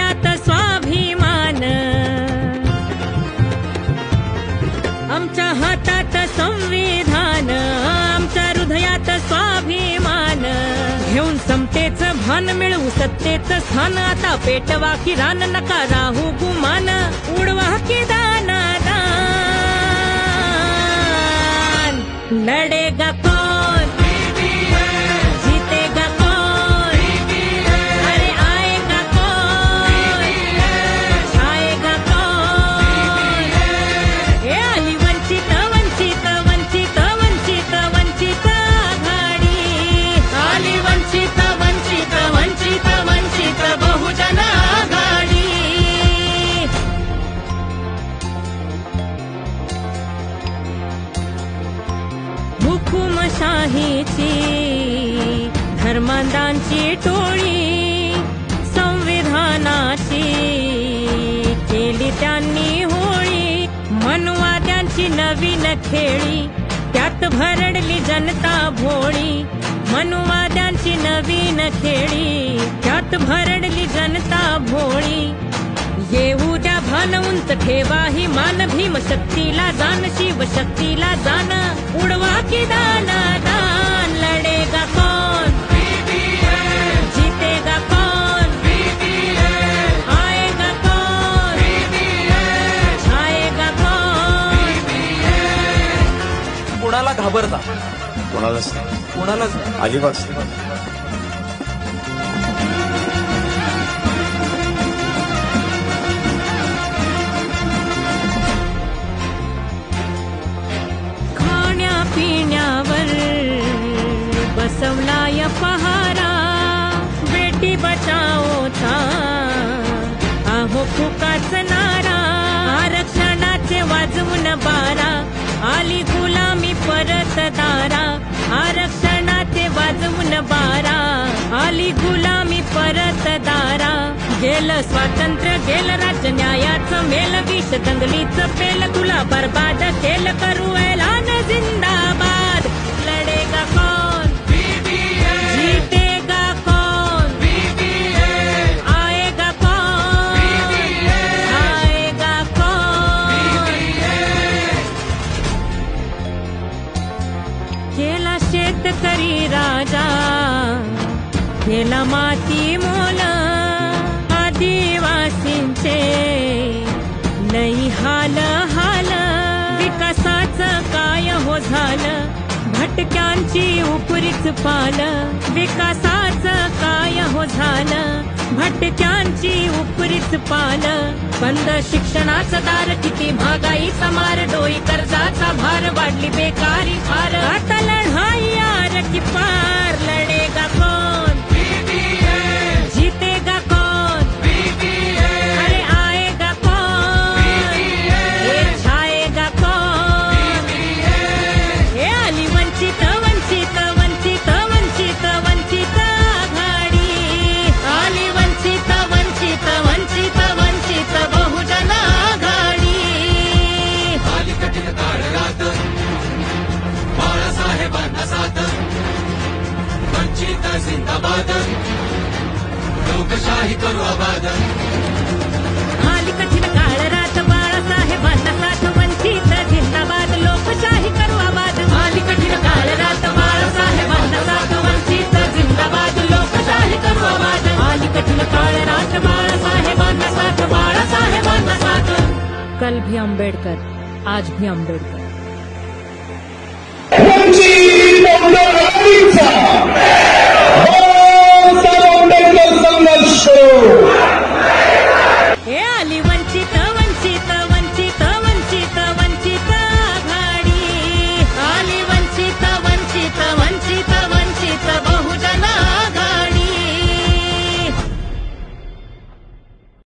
हृदयात स्वाभिमान, आमच्या हातात संविधान, आमच्या हृदयात स्वाभिमान, घेऊन समतेचं भान मिळवू सत्तेचं स्थान, आता पेटवा की रान नका राहू गुमान, उडवा की दान दान, लढेगा कौन जीतेगा कौन, अरे आएगा कौन छाएगा कौन, हे आली वंचित वंचित वंचित वंचित वंचित आघाडी, आली वंचित वंचित वंचित वंचित बहुजन आघाडी. हुकुमशाहीची धर्मांधांची टोळी, संविधानाची केली त्यांनी होळी, मनुवाद्यांची नवीन खेळी, त्यात भरडली जनता भोळी, मनुवाद्यांची नवीन खेळी, त्यात भरडली जनता भोळी. येऊ द्या भान उंच ठेवा ही मान, भीम शक्तीला जाण शिवशक्तीला जाण, उडवा की दान दान, लढेगा कौन जीतेगा कौन, आएगा कौन छाएगा कौन. कोणाला घाबरता? कोणालाच अजिबात. पिण्यावर बसवलाय पहारा, बेटी बचाओचा आहो फुकाच नारा, आरक्षणाचे वाजवून बारा, आली गुलामी परत दारा, आरक्षणाचे वाजवून बारा, आली गुलामी परत दारा. गेलं स्वातंत्र्य गेलं राज्य न्यायाचं मेल, विष दंगलीचं पेल तुला बर्बाद केलं, करू ऐलान जिंदाबाद, लढेगा कौन जीतेगा कौन, आएगा कौन आएगा कौन. केला शेतकरी राजा केला माती मोल, आदिवासींचे लई हाल हाल, विकासाचं काय हो झालं भटक्यांची उपरीच पाल, विकासाचं काय हो झालं भटक्यांची उपरीच पाल. बंद शिक्षणाचं दार, किती महागाईचा मार, डोई कर्जाचा भार, वाढली बेकारी फार, आता लढाई यार की पार, लढेगा कौन जीतेगा कौन, अरे आएगा कौन छाएगा कौन. हे आली वंचित वंचित वंचित वंचित वंचित आघाडी, आली वंचित वंचित वंचित वंचित बहुजन आघाडी. आली कठीण काळ रात बाळासाहेबांना साथ, वंचित जिंदाबाद, लोकशाही करू आबाद. आली कठीण काळ रात बाळासाहेबांना साथ, वंचित जिंदाबाद, लोकशाही करू आबाद. आली कठीण काळ रात बाळासाहेबांना साथ, वंचित जिंदाबाद, लोकशाही करू आबाद. आली कठीण काळ रात बाळासाहेबांना साथ, बाळासाहेबांना साथ. कल भी अम्बेडकर आज भी अम्बेडकर. आंबेडकर संघर्ष